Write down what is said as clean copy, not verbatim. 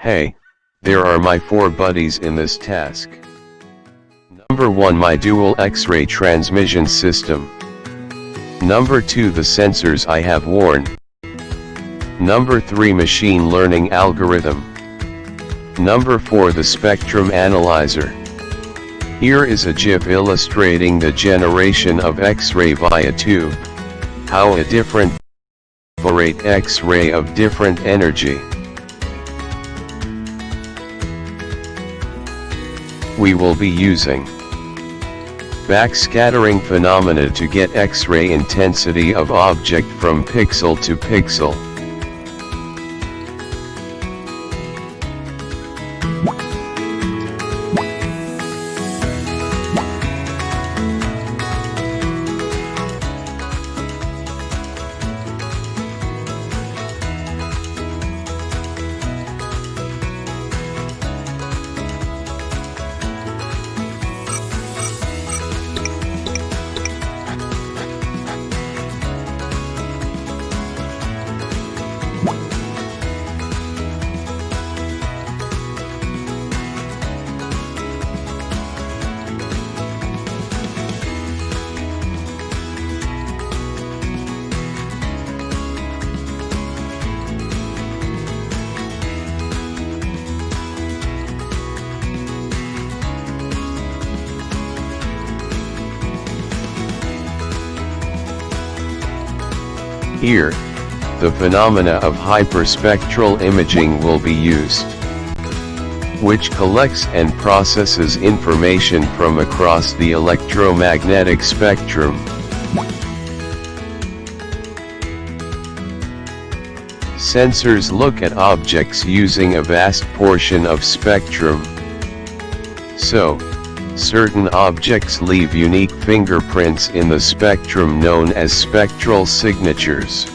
Hey, there are my 4 buddies in this task. Number 1, my dual X-ray transmission system. Number 2, the sensors I have worn. Number 3, machine learning algorithm. Number 4, the spectrum analyzer. Here is a GIF illustrating the generation of X-ray via tube, how a different generate X-ray of different energy. We will be using backscattering phenomena to get X-ray intensity of object from pixel to pixel. Here, the phenomena of hyperspectral imaging will be used, which collects and processes information from across the electromagnetic spectrum. Sensors look at objects using a vast portion of spectrum. So, certain objects leave unique fingerprints in the spectrum known as spectral signatures.